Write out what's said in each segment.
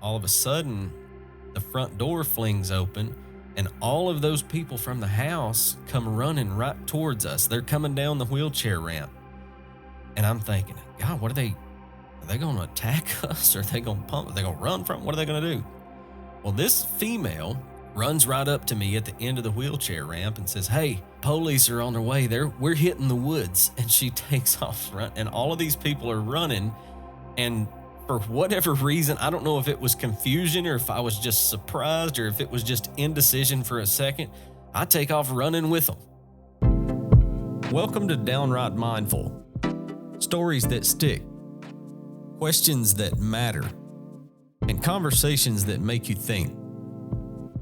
all of a sudden, the front door flings open, and all of those people from the house come running right towards us. They're coming down the wheelchair ramp. And I'm thinking, God, what are they going to attack us? Or are they going to pump? Are they going to run from? What are they going to do? Well, this female runs right up to me at the end of the wheelchair ramp and says, "Hey, police are on their way. We're hitting the woods." And she takes off running, and all of these people are running. And for whatever reason, I don't know if it was confusion or if I was just surprised or if it was just indecision for a second, I take off running with them. Welcome to Downright Mindful. Stories that stick, questions that matter, and conversations that make you think.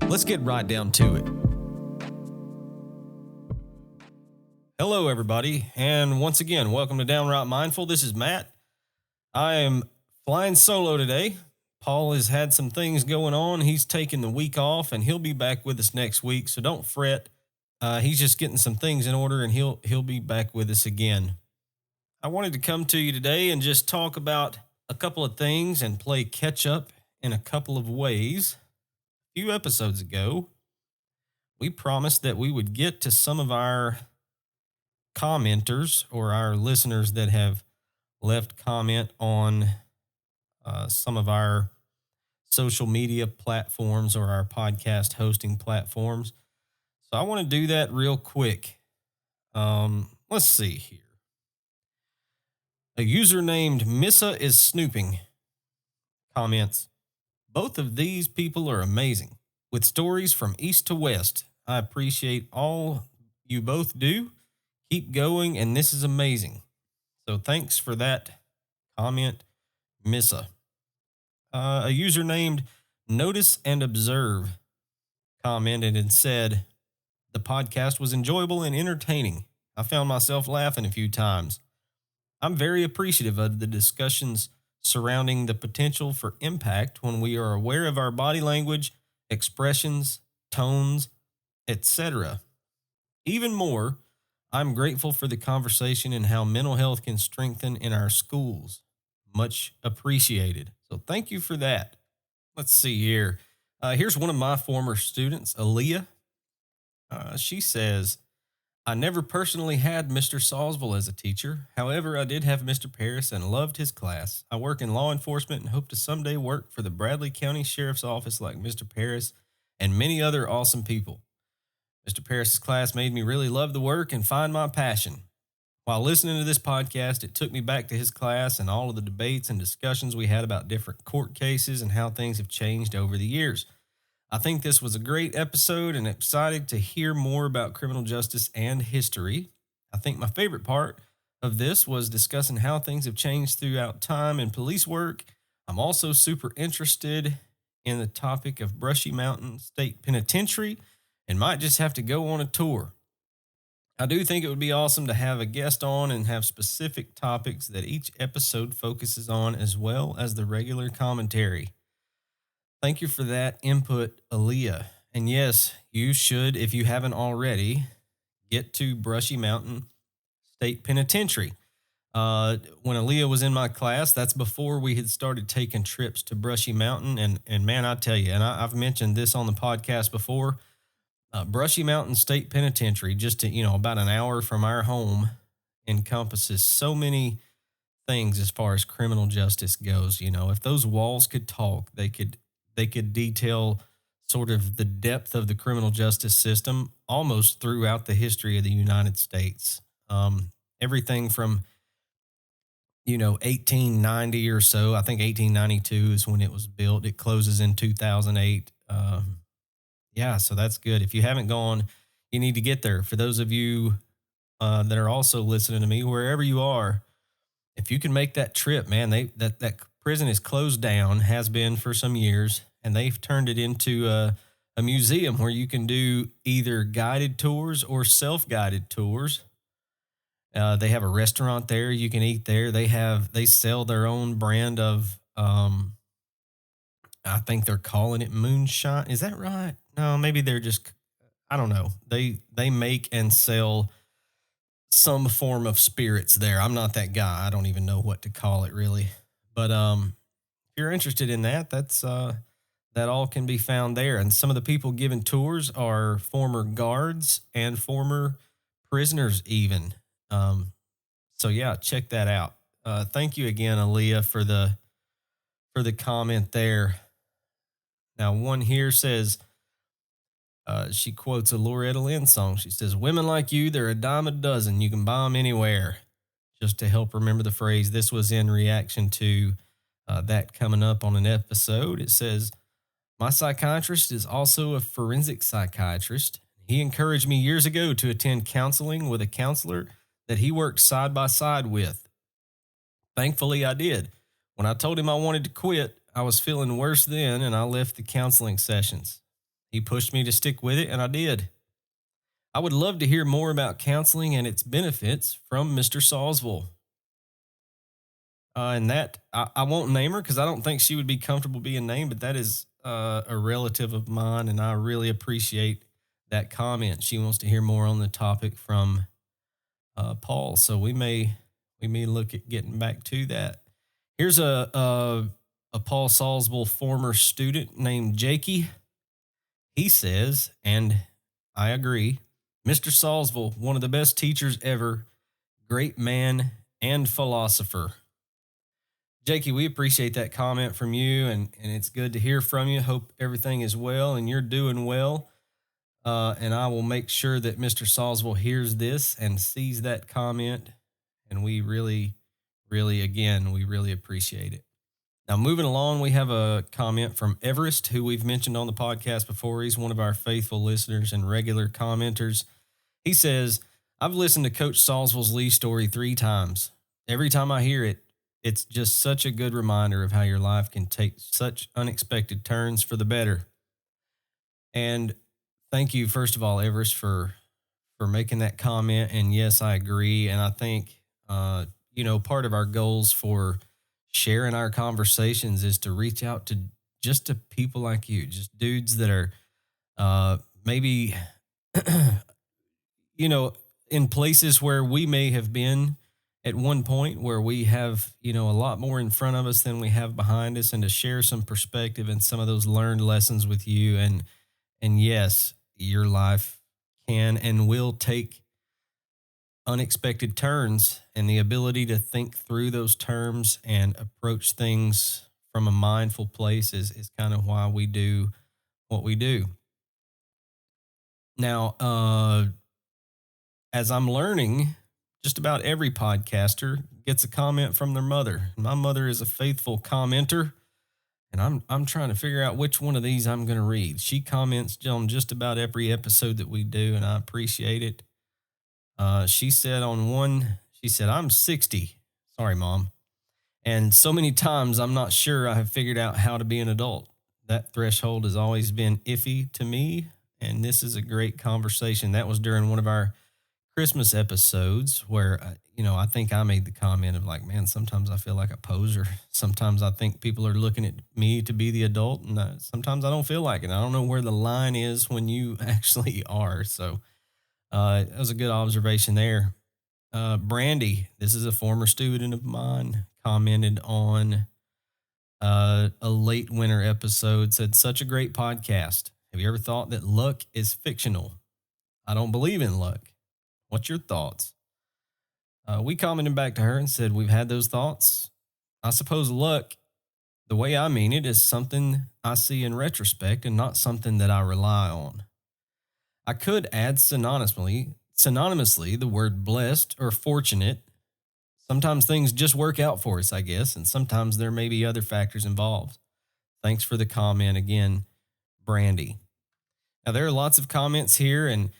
Let's get right down to it. Hello, everybody, and once again, welcome to Downright Mindful. This is Matt. I am flying solo today. Paul has had some things going on. He's taking the week off, and he'll be back with us next week, so don't fret. He's just getting some things in order, and he'll be back with us again. I wanted to come to you today and just talk about a couple of things and play catch up in a couple of ways. A few episodes ago, we promised that we would get to some of our commenters or our listeners that have left comment on some of our social media platforms or our podcast hosting platforms. So I want to do that real quick. Let's see here. A user named Missa is Snooping comments, "Both of these people are amazing, with stories from east to west. I appreciate all you both do. Keep going, and this is amazing." So thanks for that comment, Missa. A user named Notice and Observe commented and said, "The podcast was enjoyable and entertaining. I found myself laughing a few times. I'm very appreciative of the discussions surrounding the potential for impact when we are aware of our body language, expressions, tones, etc. Even more, I'm grateful for the conversation and how mental health can strengthen in our schools. Much appreciated." So thank you for that. Let's see here. Here's one of my former students, Aaliyah. She says, "I never personally had Mr. Salsville as a teacher. However, I did have Mr. Paris and loved his class. I work in law enforcement and hope to someday work for the Bradley County Sheriff's Office like Mr. Paris and many other awesome people. Mr. Paris's class made me really love the work and find my passion. While listening to this podcast, it took me back to his class and all of the debates and discussions we had about different court cases and how things have changed over the years. I think this was a great episode and excited to hear more about criminal justice and history. I think my favorite part of this was discussing how things have changed throughout time in police work. I'm also super interested in the topic of Brushy Mountain State Penitentiary and might just have to go on a tour. I do think it would be awesome to have a guest on and have specific topics that each episode focuses on as well as the regular commentary. Thank you for that input, Aaliyah. And yes, you should, if you haven't already, get to Brushy Mountain State Penitentiary. When Aaliyah was in my class, that's before we had started taking trips to Brushy Mountain. And man, I tell you, and I've mentioned this on the podcast before, Brushy Mountain State Penitentiary, just to, about an hour from our home, encompasses so many things as far as criminal justice goes. If those walls could talk, they could detail sort of the depth of the criminal justice system almost throughout the history of the United States. Everything from, 1890 or so. I think 1892 is when it was built. It closes in 2008. Yeah, so that's good. If you haven't gone, you need to get there. For those of you that are also listening to me, wherever you are, if you can make that trip, man, that prison is closed down, has been for some years, and they've turned it into a museum where you can do either guided tours or self-guided tours. They have a restaurant there. You can eat there. They sell their own brand of, I think they're calling it moonshine. Is that right? No, maybe they're just, I don't know. They make and sell some form of spirits there. I'm not that guy. I don't even know what to call it really. But if you're interested in that, that all can be found there. And some of the people giving tours are former guards and former prisoners, even. Um, so yeah, check that out. Thank you again, Aaliyah, for the comment there. Now, one here says, she quotes a Loretta Lynn song. She says, "Women like you, they're a dime a dozen. You can buy them anywhere." Just to help remember the phrase. This was in reaction to that coming up on an episode. It says, "My psychiatrist is also a forensic psychiatrist. He encouraged me years ago to attend counseling with a counselor that he worked side by side with. Thankfully, I did. When I told him I wanted to quit, I was feeling worse then, and I left the counseling sessions. He pushed me to stick with it, and I did. I would love to hear more about counseling and its benefits from Mr. Salisbury." And that, I won't name her because I don't think she would be comfortable being named, but that is a relative of mine, and I really appreciate that comment. She wants to hear more on the topic from Paul, so we may look at getting back to that. Here's a Paul Salisbury former student named Jakey. He says, and I agree, "Mr. Salisbury, one of the best teachers ever, great man and philosopher." Jakey, we appreciate that comment from you, and it's good to hear from you. Hope everything is well and you're doing well. And I will make sure that Mr. Salisbury hears this and sees that comment. And we really, again, we really appreciate it. Now, moving along, we have a comment from Everest, who we've mentioned on the podcast before. He's one of our faithful listeners and regular commenters. He says, "I've listened to Coach Salisbury's Lee story 3 times. Every time I hear it, it's just such a good reminder of how your life can take such unexpected turns for the better." And thank you, first of all, Everest, for making that comment. And yes, I agree. And I think, part of our goals for sharing our conversations is to reach out to people like you, just dudes that are maybe, in places where we may have been at one point, where we have, a lot more in front of us than we have behind us, and to share some perspective and some of those learned lessons with you. And yes, your life can and will take unexpected turns, and the ability to think through those terms and approach things from a mindful place is kind of why we do what we do. Now, as I'm learning, just about every podcaster gets a comment from their mother. My mother is a faithful commenter, and I'm trying to figure out which one of these I'm going to read. She comments on just about every episode that we do, and I appreciate it. She said on one, she said, "I'm 60. Sorry, Mom. And so many times I'm not sure I have figured out how to be an adult. That threshold has always been iffy to me, and this is a great conversation." That was during one of our Christmas episodes where, I think I made the comment of like, "Man, sometimes I feel like a poser. Sometimes I think people are looking at me to be the adult, and sometimes I don't feel like it. I don't know where the line is when you actually are." So that was a good observation there. Brandy, this is a former student of mine, commented on a late winter episode, said, "Such a great podcast. Have you ever thought that luck is fictional? I don't believe in luck. What's your thoughts?" We commented back to her and said, "We've had those thoughts. I suppose luck, the way I mean it, is something I see in retrospect and not something that I rely on. I could add synonymously the word blessed or fortunate. Sometimes things just work out for us, I guess, and sometimes there may be other factors involved. Thanks for the comment again, Brandy." Now, there are lots of comments here, and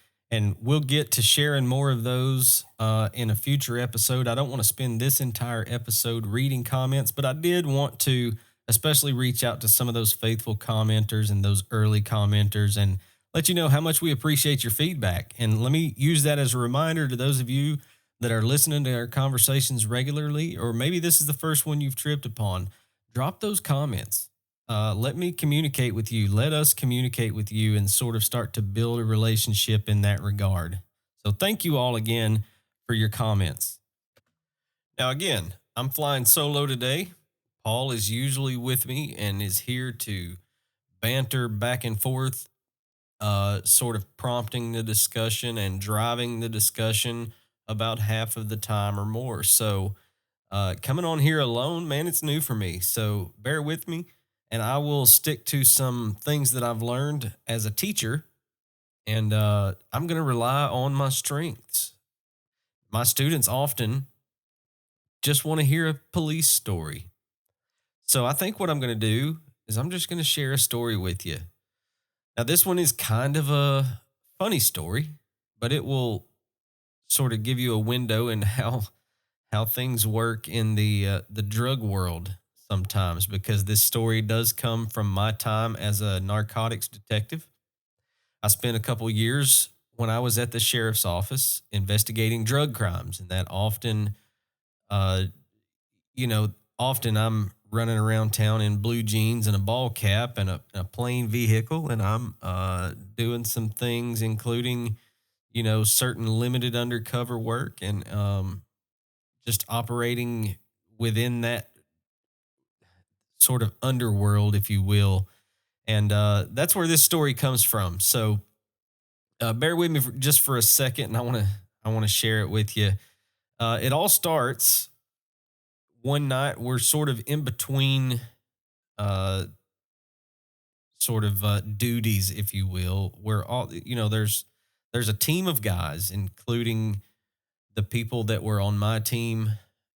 we'll get to sharing more of those in a future episode. I don't want to spend this entire episode reading comments, but I did want to especially reach out to some of those faithful commenters and those early commenters and let you know how much we appreciate your feedback. And let me use that as a reminder to those of you that are listening to our conversations regularly, or maybe this is the first one you've tripped upon. Drop those comments. Let me communicate with you. Let us communicate with you and sort of start to build a relationship in that regard. So thank you all again for your comments. Now, again, I'm flying solo today. Paul is usually with me and is here to banter back and forth, sort of prompting the discussion and driving the discussion about half of the time or more. So, coming on here alone, man, it's new for me. So, bear with me, and I will stick to some things that I've learned as a teacher, and I'm going to rely on my strengths. My students often just want to hear a police story. So, I think what I'm going to do is I'm just going to share a story with you. Now, this one is kind of a funny story, but it will sort of give you a window in how things work in the drug world sometimes, because this story does come from my time as a narcotics detective. I spent a couple years when I was at the sheriff's office investigating drug crimes, and that often, uh, you know, often I'm running around town in blue jeans and a ball cap and a plain vehicle, and I'm doing some things, including, certain limited undercover work and just operating within that sort of underworld, if you will. And that's where this story comes from. So bear with me just for a second, and I want to share it with you. It all starts one night. We're sort of in between uh, duties, if you will, where all there's a team of guys, including the people that were on my team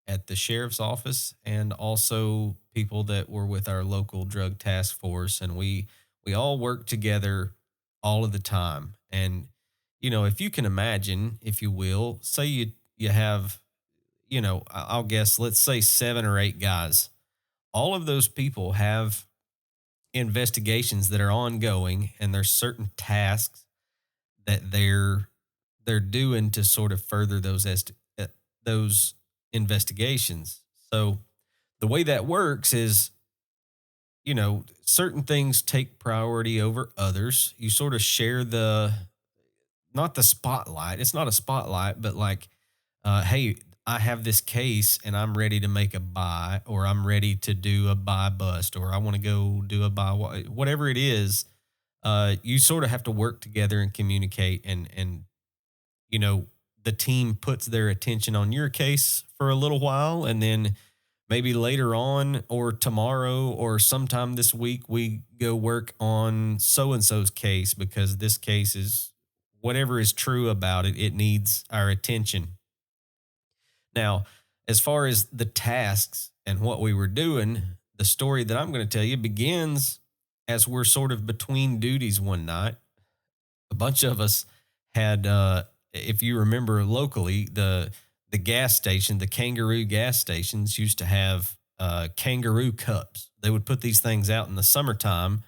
at the sheriff's office, and also people that were with our local drug task force, and we all work together all of the time. And if you can imagine, if you will, say you have, I'll guess, let's say 7 or 8 guys. All of those people have investigations that are ongoing, and there's certain tasks that they're doing to sort of further those investigations. So the way that works is, certain things take priority over others. You sort of share not the spotlight. It's not a spotlight, but like, hey, I have this case and I'm ready to make a buy, or I'm ready to do a buy bust, or I want to go do a buy, whatever it is. You sort of have to work together and communicate, and you know, the team puts their attention on your case for a little while, and then maybe later on or tomorrow or sometime this week we go work on so and so's case, because this case is, whatever is true about it, it needs our attention. Now, as far as the tasks and what we were doing, the story that I'm going to tell you begins as we're sort of between duties one night. A bunch of us had, if you remember locally, the gas station, the Kangaroo gas stations used to have Kangaroo cups. They would put these things out in the summertime,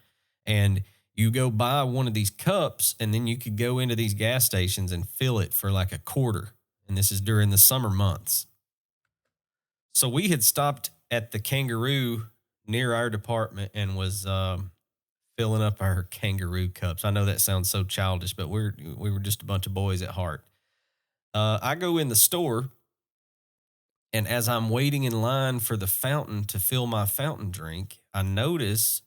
and you go buy one of these cups, and then you could go into these gas stations and fill it for like a quarter. And this is during the summer months. So we had stopped at the Kangaroo near our department and was filling up our Kangaroo cups. I know that sounds so childish, but we were just a bunch of boys at heart. I go in the store, and as I'm waiting in line for the fountain to fill my fountain drink, I notice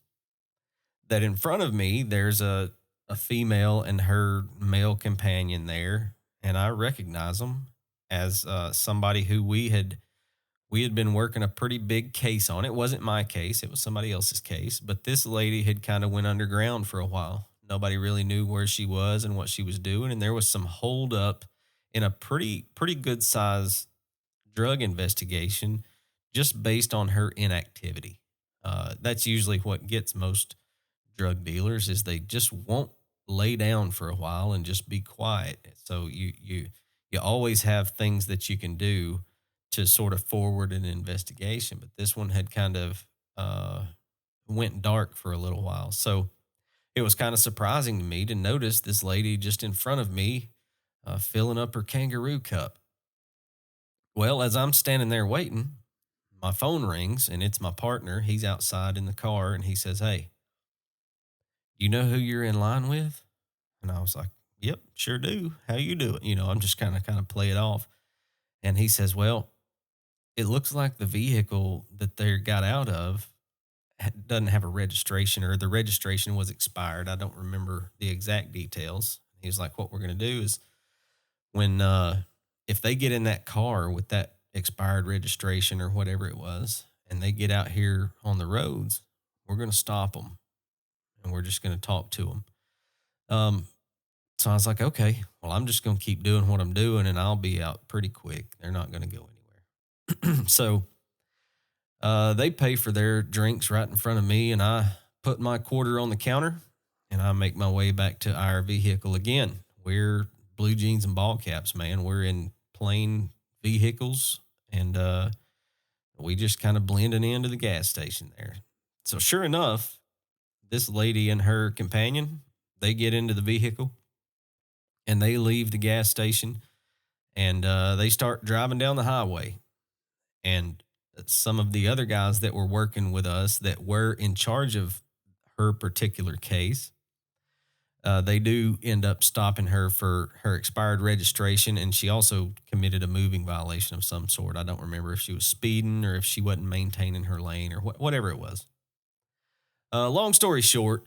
that in front of me there's a female and her male companion there, and I recognize them as somebody who we had been working a pretty big case on. It wasn't my case, it was somebody else's case, but this lady had kind of went underground for a while. Nobody really knew where she was and what she was doing, and there was some holdup in a pretty good size drug investigation just based on her inactivity. That's usually what gets most drug dealers, is they just won't lay down for a while and just be quiet. So you always have things that you can do to sort of forward an investigation, but this one had kind of went dark for a little while. So it was kind of surprising to me to notice this lady just in front of me filling up her Kangaroo cup. Well, as I'm standing there waiting, my phone rings, and it's my partner. He's outside in the car, and he says, "Hey, you know who you're in line with?" And I was like, "Yep, sure do. How you doing?" I'm just kind of play it off. And he says, "Well, it looks like the vehicle that they got out of doesn't have a registration, or the registration was expired. I don't remember the exact details. He was like, what we're going to do is when, if they get in that car with that expired registration or whatever it was, and they get out here on the roads, we're going to stop them and we're just going to talk to them. So I was like, okay, well, I'm just going to keep doing what I'm doing and I'll be out pretty quick. They're not going to go anywhere. So they pay for their drinks right in front of me, and I put my quarter on the counter and I make my way back to our vehicle again. We're blue jeans and ball caps, man. We're in plain vehicles, and we just kind of blending into the gas station there. So sure enough, this lady and her companion, they get into the vehicle and they leave the gas station, and they start driving down the highway. And some of the other guys that were working with us that were in charge of her particular case, they do end up stopping her for her expired registration, and she also committed a moving violation of some sort. I don't remember if she was speeding or if she wasn't maintaining her lane or whatever it was. Long story short,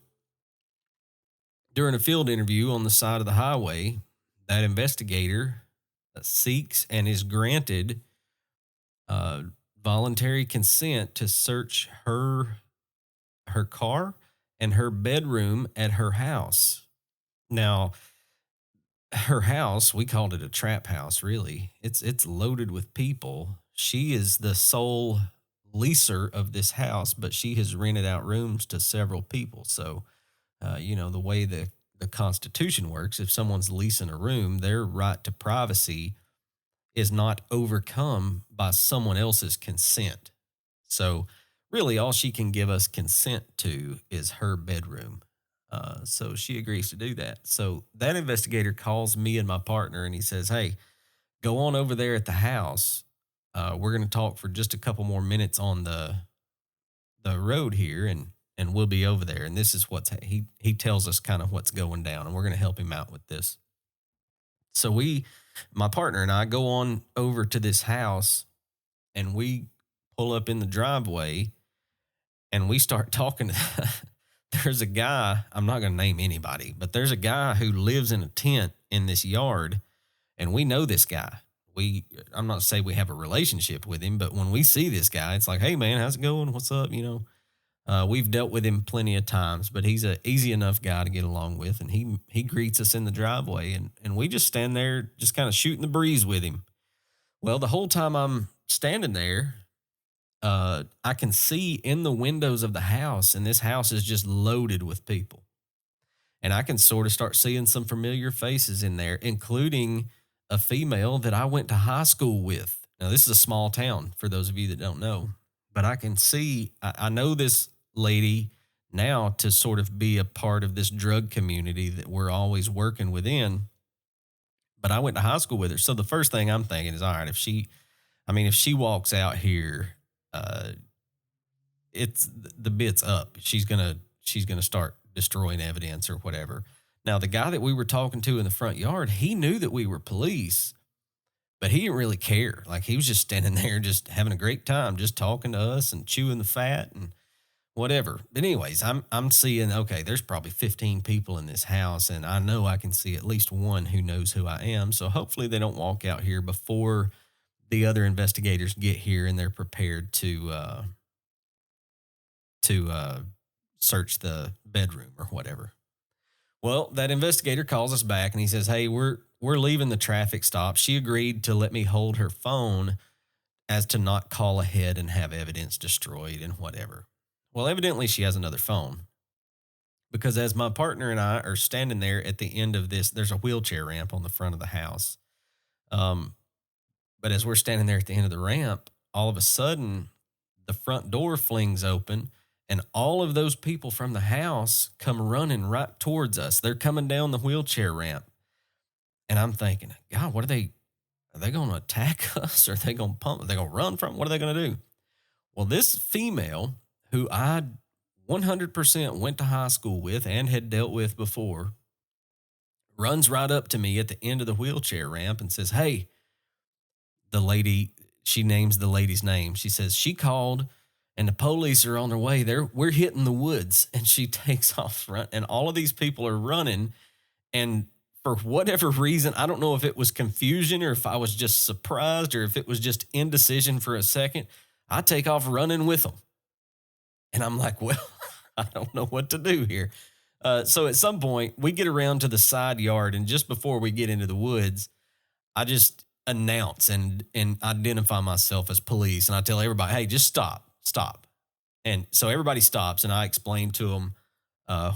during a field interview on the side of the highway, that investigator seeks and is granted voluntary consent to search her car and her bedroom at her house. Now, her house, we called it a trap house, really. It's loaded with people. She is the sole leaser of this house, but she has rented out rooms to several people. So, the way the Constitution works, if someone's leasing a room, their right to privacy is not overcome by someone else's consent. So really all she can give us consent to is her bedroom. So she agrees to do that. So that investigator calls me and my partner and he says, hey, go on over there at the house. We're going to talk for just a couple more minutes on the road here, and we'll be over there. And this is he tells us kind of what's going down, and we're going to help him out with this. So my partner and I go on over to this house, and we pull up in the driveway and we start talking to there's a guy, I'm not going to name anybody, but there's a guy who lives in a tent in this yard, and we know this guy. I'm not saying we have a relationship with him, but when we see this guy, it's like, hey man, how's it going? What's up? We've dealt with him plenty of times, but he's a easy enough guy to get along with. And he greets us in the driveway, and we just stand there just kind of shooting the breeze with him. Well, the whole time I'm standing there, I can see in the windows of the house, and this house is just loaded with people. And I can sort of start seeing some familiar faces in there, including a female that I went to high school with. Now, this is a small town for those of you that don't know, but I can see, I know this lady now to sort of be a part of this drug community that we're always working within. But I went to high school with her. So the first thing I'm thinking is, all right, if she walks out here, it's the bit's up. She's gonna start destroying evidence or whatever. Now, the guy that we were talking to in the front yard, he knew that we were police, but he didn't really care. Like, he was just standing there, just having a great time, just talking to us and chewing the fat and whatever. But anyways, I'm seeing, okay, there's probably 15 people in this house, and I know I can see at least one who knows who I am. So hopefully they don't walk out here before the other investigators get here and they're prepared to search the bedroom or whatever. Well, that investigator calls us back and he says, hey, we're leaving the traffic stop. She agreed to let me hold her phone as to not call ahead and have evidence destroyed and whatever. Well, evidently she has another phone, because as my partner and I are standing there at the end of this, there's a wheelchair ramp on the front of the house. But as we're standing there at the end of the ramp, all of a sudden the front door flings open, and all of those people from the house come running right towards us. They're coming down the wheelchair ramp. And I'm thinking, God, are they going to attack us? Or are they going to pump? Are they going to run from? What are they going to do? Well, this female, who I 100% went to high school with and had dealt with before, runs right up to me at the end of the wheelchair ramp and says, hey, the lady she names the lady's name. She says, she called and the police are on their way. We're hitting the woods. And she takes off run. And all of these people are running. And for whatever reason, I don't know if it was confusion or if I was just surprised or if it was just indecision for a second. I take off running with them. And I'm like, well, I don't know what to do here. So at some point, we get around to the side yard. And just before we get into the woods, I just announce and identify myself as police. And I tell everybody, hey, just stop. And so everybody stops and I explain to them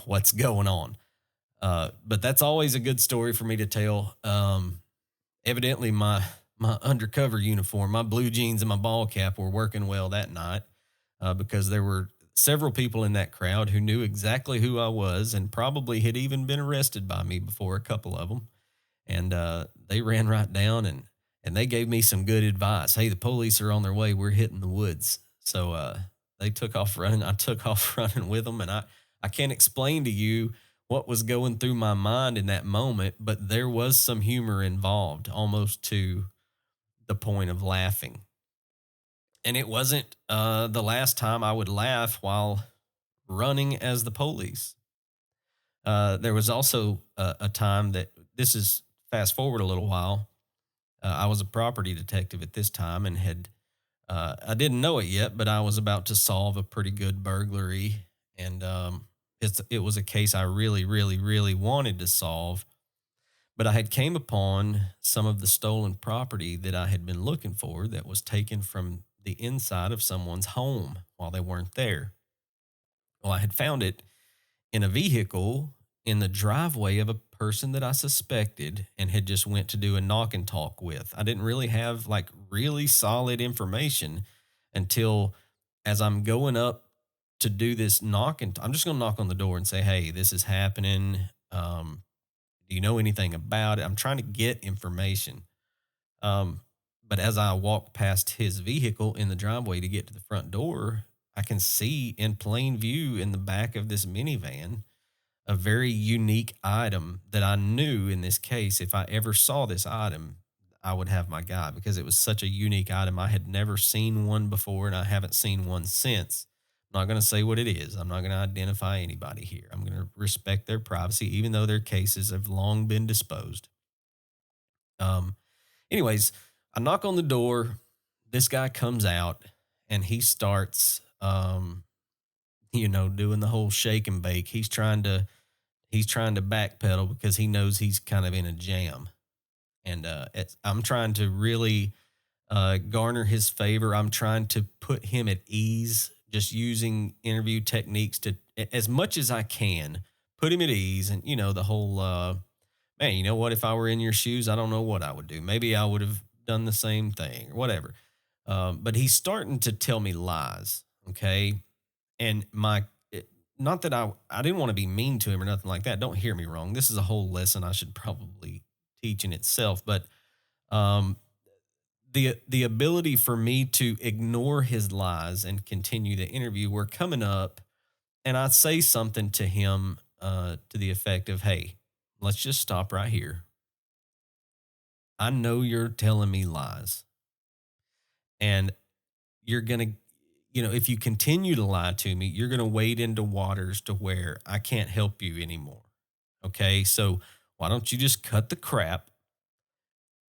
what's going on. But that's always a good story for me to tell. Evidently, my undercover uniform, my blue jeans and my ball cap were working well that night because there were several people in that crowd who knew exactly who I was and probably had even been arrested by me before, a couple of them. And they ran right down and they gave me some good advice. Hey, the police are on their way. We're hitting the woods. So they took off running. I took off running with them. And I can't explain to you what was going through my mind in that moment, but there was some humor involved, almost to the point of laughing. And it wasn't the last time I would laugh while running as the police. There was also a time that, this is fast forward a little while. I was a property detective at this time and I didn't know it yet, but I was about to solve a pretty good burglary. And it was a case I really, really, really wanted to solve. But I had came upon some of the stolen property that I had been looking for that was taken from the inside of someone's home while they weren't there. Well, I had found it in a vehicle in the driveway of a person that I suspected and had just went to do a knock and talk with. I didn't really have like really solid information until, as I'm going up to do this knock, and I'm just going to knock on the door and say, hey, this is happening. Do you know anything about it? I'm trying to get information. But as I walk past his vehicle in the driveway to get to the front door, I can see in plain view in the back of this minivan a very unique item that I knew in this case, if I ever saw this item, I would have my guy because it was such a unique item. I had never seen one before and I haven't seen one since. I'm not going to say what it is. I'm not going to identify anybody here. I'm going to respect their privacy, even though their cases have long been disposed. Anyways, I knock on the door. This guy comes out and he starts, doing the whole shake and bake. He's trying to backpedal because he knows he's kind of in a jam. And I'm trying to really garner his favor. I'm trying to put him at ease, just using interview techniques to, as much as I can, put him at ease. And, the whole, man, you know what? If I were in your shoes, I don't know what I would do. Maybe I would have done the same thing or whatever. But he's starting to tell me lies. Okay. And not that I didn't want to be mean to him or nothing like that. Don't hear me wrong. This is a whole lesson I should probably teach in itself. But the ability for me to ignore his lies and continue the interview were coming up, and I'd say something to him to the effect of, hey, let's just stop right here. I know you're telling me lies. And you're going to, if you continue to lie to me, you're going to wade into waters to where I can't help you anymore. Okay. So why don't you just cut the crap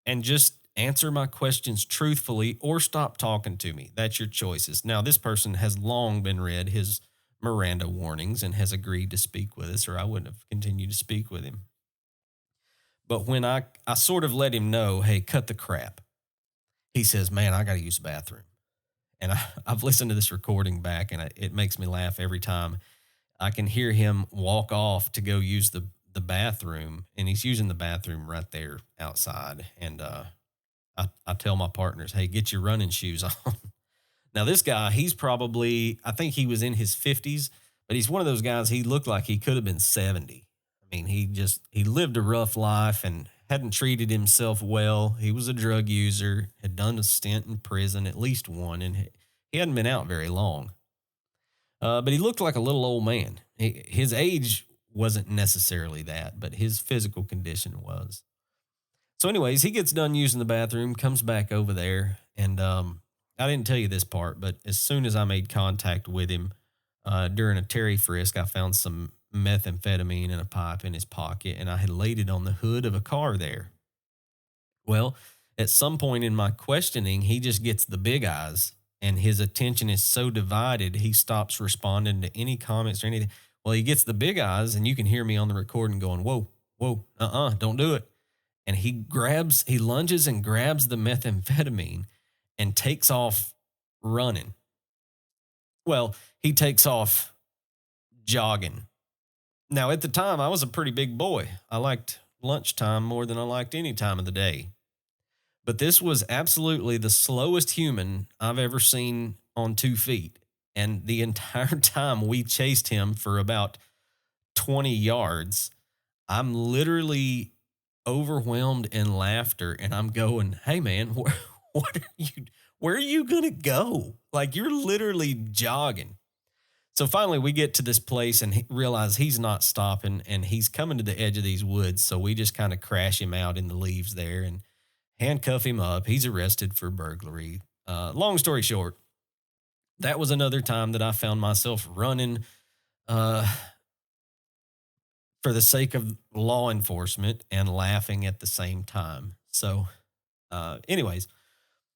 and just answer my questions truthfully or stop talking to me? That's your choices. Now, this person has long been read his Miranda warnings and has agreed to speak with us, or I wouldn't have continued to speak with him. But when I sort of let him know, hey, cut the crap, he says, man, I got to use the bathroom. And I've listened to this recording back, and it makes me laugh every time. I can hear him walk off to go use the bathroom, and he's using the bathroom right there outside. And I tell my partners, hey, get your running shoes on. Now, this guy, he's probably, I think he was in his 50s, but he's one of those guys, he looked like he could have been 70. I mean, he lived a rough life and hadn't treated himself well. He was a drug user, had done a stint in prison, at least one, and he hadn't been out very long. But he looked like a little old man. His age wasn't necessarily that, but his physical condition was. So, anyways, he gets done using the bathroom, comes back over there, and I didn't tell you this part, but as soon as I made contact with him during a Terry frisk, I found some methamphetamine in a pipe in his pocket, and I had laid it on the hood of a car there. Well, at some point in my questioning, he just gets the big eyes, and his attention is so divided, he stops responding to any comments or anything. Well, he gets the big eyes, and you can hear me on the recording going, "Whoa, whoa, don't do it." And he lunges and grabs the methamphetamine and takes off running. Well, he takes off jogging. Now, at the time, I was a pretty big boy. I liked lunchtime more than I liked any time of the day. But this was absolutely the slowest human I've ever seen on 2 feet. And the entire time we chased him for about 20 yards, I'm literally overwhelmed in laughter, and I'm going, "Hey man, what are where are you gonna go? Like, you're literally jogging." So finally we get to this place and realize he's not stopping, and he's coming to the edge of these woods. So we just kind of crash him out in the leaves there and handcuff him up. He's arrested for burglary. Long story short, that was another time that I found myself running uh, for the sake of law enforcement and laughing at the same time. So, anyways,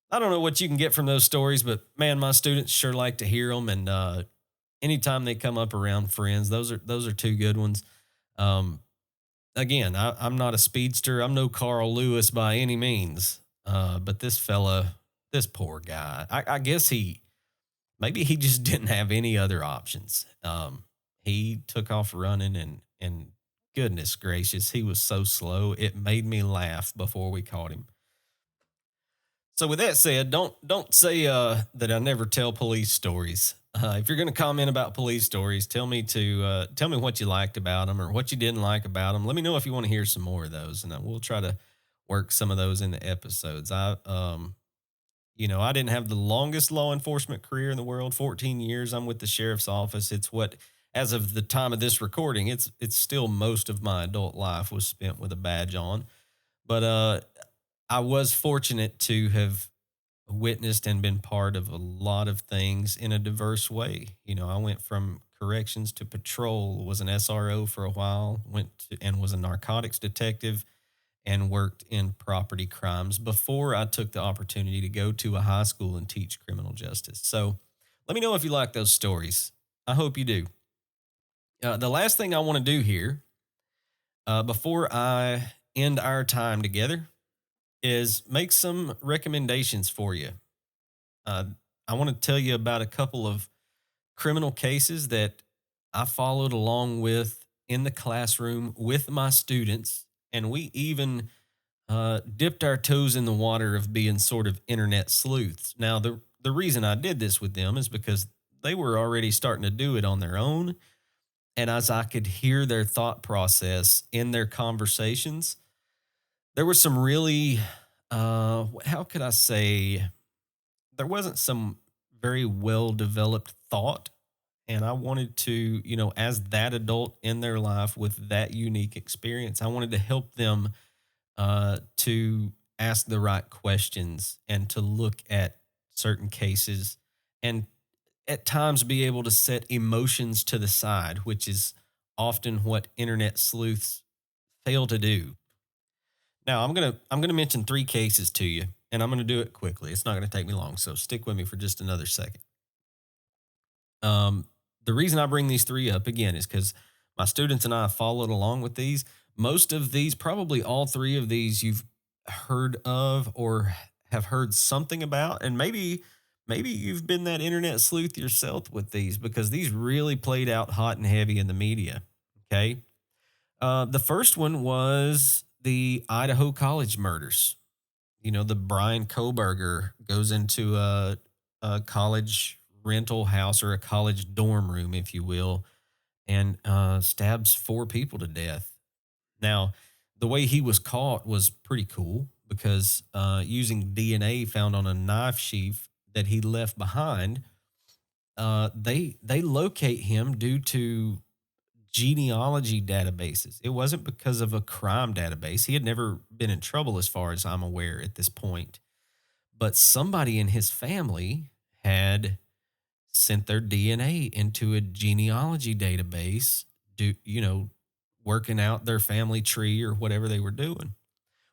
I don't know what you can get from those stories, but man, my students sure like to hear them. And anytime they come up around friends, those are two good ones. Um, Again, I'm not a speedster. I'm no Carl Lewis by any means. But this fella, this poor guy, I guess maybe he just didn't have any other options. He took off running, and goodness gracious, he was so slow. It made me laugh before we caught him. So with that said, don't say that I never tell police stories. If you're going to comment about police stories, tell me what you liked about them or what you didn't like about them. Let me know if you want to hear some more of those, and we'll try to work some of those in the episodes. I didn't have the longest law enforcement career in the world. 14 years. I'm with the sheriff's office. It's what, as of the time of this recording, it's still most of my adult life was spent with a badge on. But I was fortunate to have witnessed and been part of a lot of things in a diverse way. I went from corrections to patrol, was an SRO for a while, and was a narcotics detective, and worked in property crimes before I took the opportunity to go to a high school and teach criminal justice. So let me know if you like those stories. I hope you do. The last thing I want to do here, before I end our time together, is make some recommendations for you. Uh, I want to tell you about a couple of criminal cases that I followed along with in the classroom with my students, and we even dipped our toes in the water of being sort of internet sleuths. Now, the reason I did this with them is because they were already starting to do it on their own, and as I could hear their thought process in their conversations, there was some really, how could I say, there wasn't some very well developed thought. And I wanted to, as that adult in their life with that unique experience, I wanted to help them to ask the right questions and to look at certain cases and at times be able to set emotions to the side, which is often what internet sleuths fail to do. Now, I'm gonna mention three cases to you, and I'm gonna do it quickly. It's not gonna take me long, so stick with me for just another second. The reason I bring these three up again is because my students and I followed along with these. Most of these, probably all three of these, you've heard of or have heard something about, and maybe you've been that internet sleuth yourself with these because these really played out hot and heavy in the media. Okay, the first one was the Idaho college murders. The Brian Koberger goes into a college rental house or a college dorm room, if you will, and stabs four people to death. Now, the way he was caught was pretty cool because using DNA found on a knife sheath that he left behind, they locate him due to genealogy databases. It wasn't because of a crime database. He had never been in trouble, as far as I'm aware at this point. But somebody in his family had sent their DNA into a genealogy database, working out their family tree or whatever they were doing.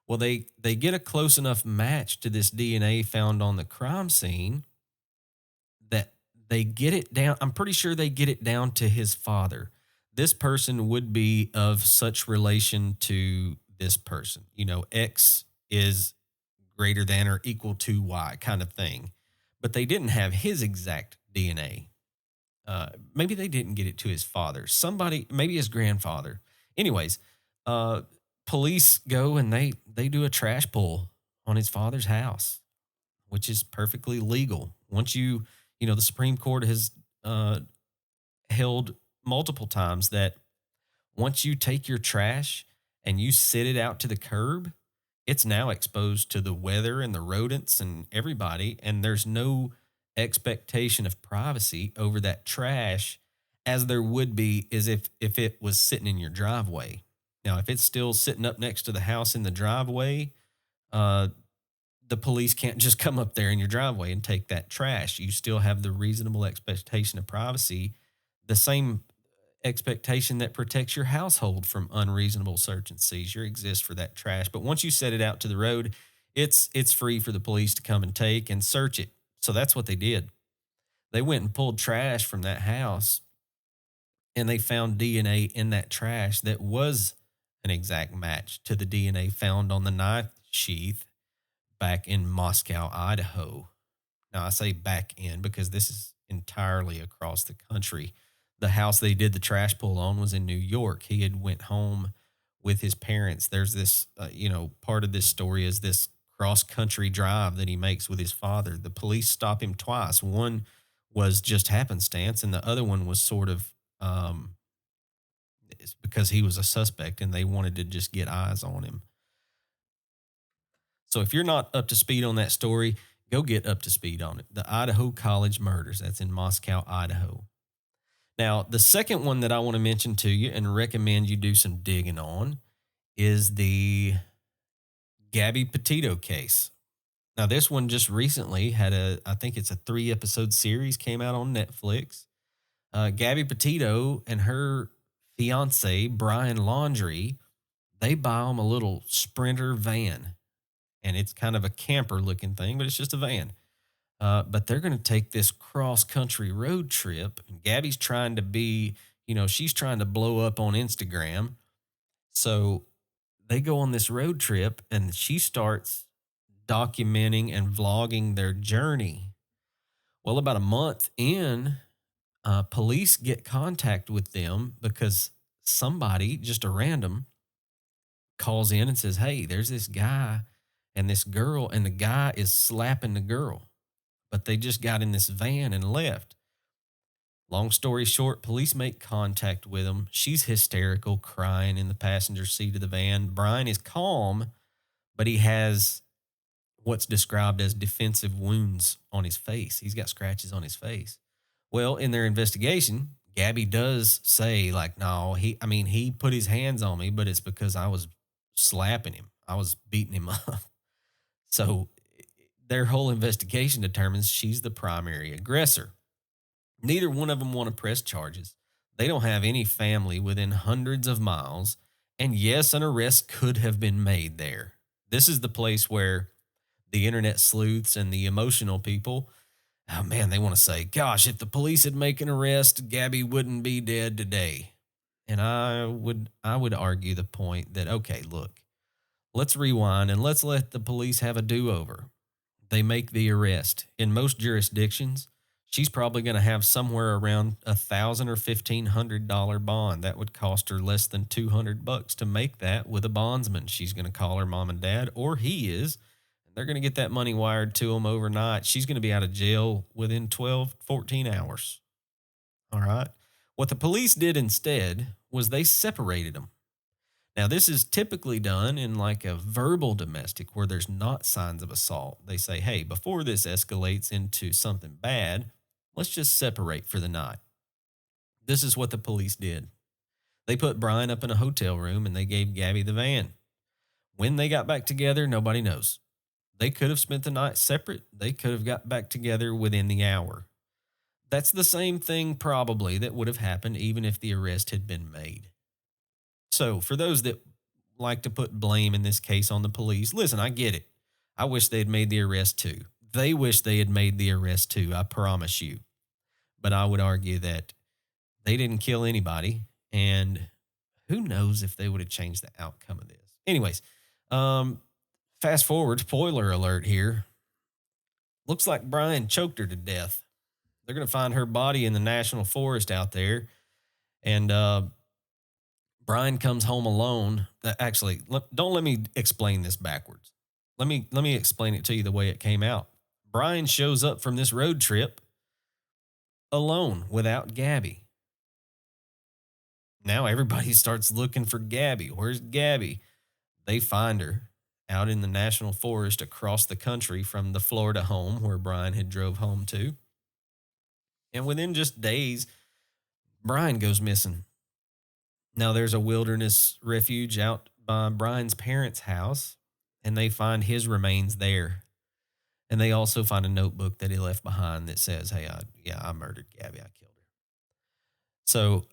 Well, they get a close enough match to this DNA found on the crime scene that they get it down. I'm pretty sure they get it down to his father. This person would be of such relation to this person. X is greater than or equal to Y kind of thing. But they didn't have his exact DNA. Maybe they didn't get it to his father. Somebody, maybe his grandfather. Anyways, uh, police go and they do a trash pull on his father's house, which is perfectly legal. Once the Supreme Court has held multiple times that once you take your trash and you sit it out to the curb, it's now exposed to the weather and the rodents and everybody, and there's no expectation of privacy over that trash as there would be is if it was sitting in your driveway. Now, if it's still sitting up next to the house in the driveway, uh, the police can't just come up there in your driveway and take that trash. You still have the reasonable expectation of privacy, the same expectation that protects your household from unreasonable search and seizure exists for that trash. But once you set it out to the road, it's free for the police to come and take and search it. So that's what they did. They went and pulled trash from that house, and they found DNA in that trash that was an exact match to the DNA found on the knife sheath back in Moscow, Idaho. Now, I say back in because this is entirely across the country. The house they did the trash pull on was in New York. He had went home with his parents. There's this, part of this story is this cross country drive that he makes with his father. The police stop him twice. One was just happenstance, and the other one was sort of it's because he was a suspect and they wanted to just get eyes on him. So if you're not up to speed on that story, go get up to speed on it. The Idaho College Murders. That's in Moscow, Idaho. Now, the second one that I want to mention to you and recommend you do some digging on is the Gabby Petito case. Now, this one just recently I think it's a 3-episode series, came out on Netflix. Gabby Petito and her fiance, Brian Laundrie, they buy him a little Sprinter van. And it's kind of a camper looking thing, but it's just a van. But they're going to take this cross country road trip. And Gabby's trying to she's trying to blow up on Instagram. So they go on this road trip and she starts documenting and vlogging their journey. Well, about a month in, police get contact with them because somebody, just a random, calls in and says, "Hey, there's this guy and this girl, and the guy is slapping the girl, but they just got in this van and left." Long story short, police make contact with him. She's hysterical, crying in the passenger seat of the van. Brian is calm, but he has what's described as defensive wounds on his face. He's got scratches on his face. Well, in their investigation, Gabby does say, like, no, he put his hands on me, but it's because I was slapping him. I was beating him up. So their whole investigation determines she's the primary aggressor. Neither one of them want to press charges. They don't have any family within hundreds of miles. And yes, an arrest could have been made there. This is the place where the internet sleuths and the emotional people, oh man, they want to say, gosh, if the police had made an arrest, Gabby wouldn't be dead today. And I would argue the point that, okay, look, let's rewind and let's let the police have a do-over. They make the arrest. In most jurisdictions, she's probably going to have somewhere around $1,000 or $1,500 bond. That would cost her less than $200 to make that with a bondsman. She's going to call her mom and dad, or he is. They're going to get that money wired to them overnight. She's going to be out of jail within 12, 14 hours. All right. What the police did instead was they separated them. Now, this is typically done in like a verbal domestic where there's not signs of assault. They say, hey, before this escalates into something bad, let's just separate for the night. This is what the police did. They put Brian up in a hotel room and they gave Gabby the van. When they got back together, nobody knows. They could have spent the night separate. They could have got back together within the hour. That's the same thing probably that would have happened even if the arrest had been made. So for those that like to put blame in this case on the police, listen, I get it. I wish they had made the arrest too. They wish they had made the arrest too, I promise you. But I would argue that they didn't kill anybody, and who knows if they would have changed the outcome of this. Anyways, fast forward, spoiler alert here. Looks like Brian choked her to death. They're going to find her body in the national forest out there. And Brian comes home alone. Actually, don't let me explain this backwards. Let me explain it to you the way it came out. Brian shows up from this road trip alone without Gabby. Now everybody starts looking for Gabby. Where's Gabby? They find her out in the national forest across the country from the Florida home where Brian had drove home to. And within just days, Brian goes missing. Now there's a wilderness refuge out by Brian's parents' house, and they find his remains there. And they also find a notebook that he left behind that says, hey, I murdered Gabby. I killed her. So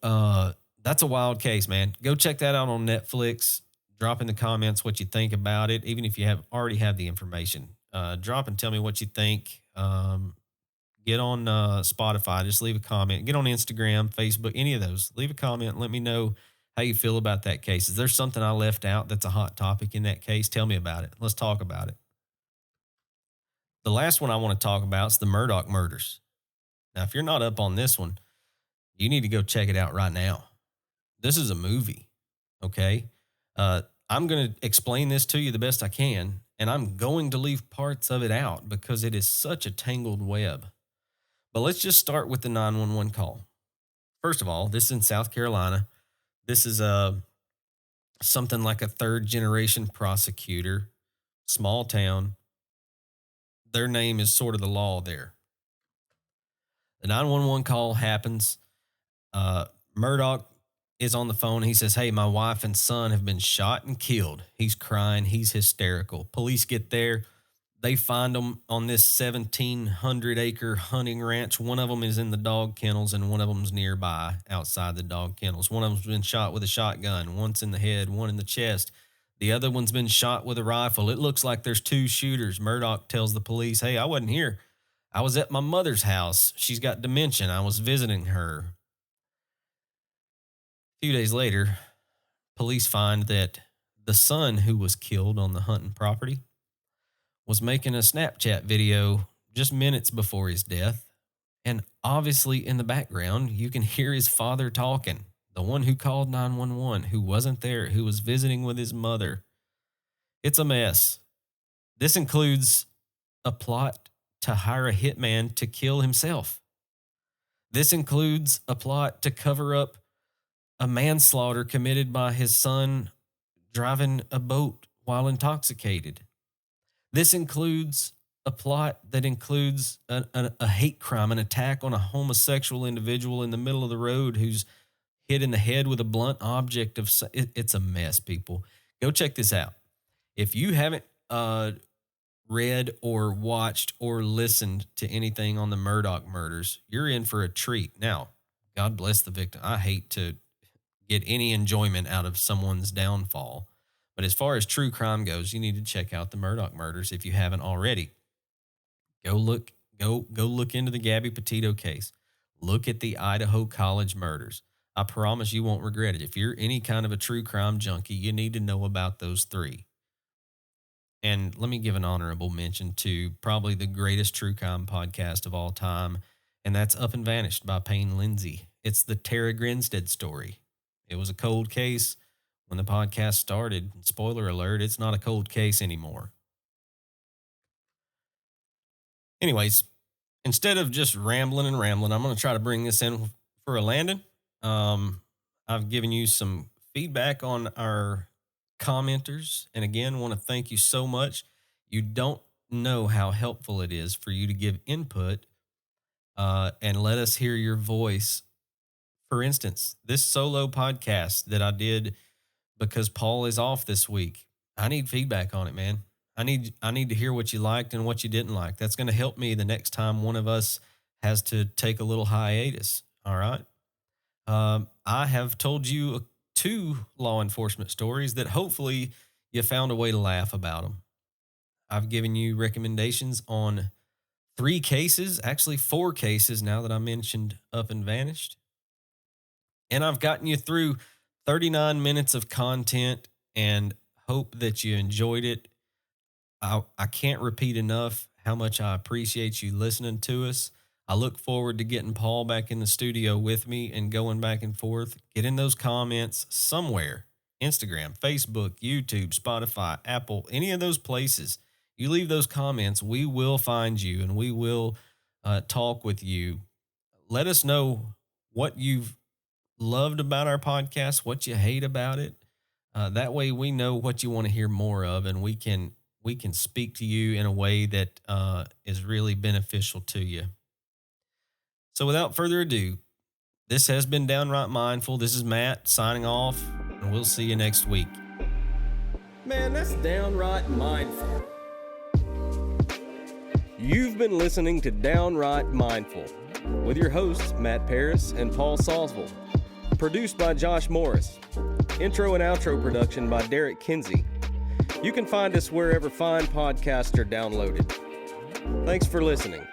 that's a wild case, man. Go check that out on Netflix. Drop in the comments what you think about it. Even if you already have the information, drop and tell me what you think. Get on Spotify. Just leave a comment. Get on Instagram, Facebook, any of those. Leave a comment. Let me know how you feel about that case. Is there something I left out that's a hot topic in that case? Tell me about it. Let's talk about it. The last one I want to talk about is the Murdaugh Murders. Now, if you're not up on this one, you need to go check it out right now. This is a movie, okay? I'm going to explain this to you the best I can, and I'm going to leave parts of it out because it is such a tangled web. But let's just start with the 911 call. First of all, this is in South Carolina. This is something like a third-generation prosecutor, small town. Their name is sort of the law there. The 911 call happens. Murdaugh is on the phone. He says, hey, my wife and son have been shot and killed. He's crying. He's hysterical. Police get there. They find them on this 1,700-acre hunting ranch. One of them is in the dog kennels, and one of them's nearby outside the dog kennels. One of them's been shot with a shotgun. One's in the head, one in the chest. The other one's been shot with a rifle. It looks like there's two shooters. Murdaugh tells the police, hey, I wasn't here. I was at my mother's house. She's got dementia. I was visiting her. A few days later, police find that the son who was killed on the hunting property was making a Snapchat video just minutes before his death. And obviously in the background, you can hear his father talking, the one who called 911, who wasn't there, who was visiting with his mother. It's a mess. This includes a plot to hire a hitman to kill himself. This includes a plot to cover up a manslaughter committed by his son driving a boat while intoxicated. This includes a plot that includes a hate crime, an attack on a homosexual individual in the middle of the road who's hit in the head with a blunt object. It's a mess, people. Go check this out. If you haven't read or watched or listened to anything on the Murdaugh murders, you're in for a treat. Now, God bless the victim. I hate to get any enjoyment out of someone's downfall. But as far as true crime goes, you need to check out the Murdaugh murders if you haven't already. Go look into the Gabby Petito case. Look at the Idaho college murders. I promise you won't regret it. If you're any kind of a true crime junkie, you need to know about those three. And let me give an honorable mention to probably the greatest true crime podcast of all time, and that's Up and Vanished by Payne Lindsay. It's the Tara Grinstead story. It was a cold case when the podcast started. Spoiler alert, it's not a cold case anymore. Anyways, instead of just rambling, I'm going to try to bring this in for a landing. I've given you some feedback on our commenters. And again, want to thank you so much. You don't know how helpful it is for you to give input and let us hear your voice For instance, this solo podcast that I did because Paul is off this week, I need feedback on it, man. I need to hear what you liked and what you didn't like. That's going to help me the next time one of us has to take a little hiatus. All right. I have told you 2 law enforcement stories that hopefully you found a way to laugh about them. I've given you recommendations on 3 cases, actually 4 cases now that I mentioned Up and Vanished. And I've gotten you through 39 minutes of content and hope that you enjoyed it. I can't repeat enough how much I appreciate you listening to us. I look forward to getting Paul back in the studio with me and going back and forth. Get in those comments somewhere. Instagram, Facebook, YouTube, Spotify, Apple, any of those places. You leave those comments, we will find you and we will talk with you. Let us know what you've loved about our podcast, what you hate about it. That way we know what you want to hear more of, and we can speak to you in a way that is really beneficial to you. So without further ado, this has been Downright Mindful. This is Matt signing off, and we'll see you next week. Man, that's downright mindful. You've been listening to Downright Mindful with your hosts, Matt Paris and Paul Salzville. Produced by Josh Morris. Intro and outro production by Derek Kinsey. You can find us wherever fine podcasts are downloaded. Thanks for listening.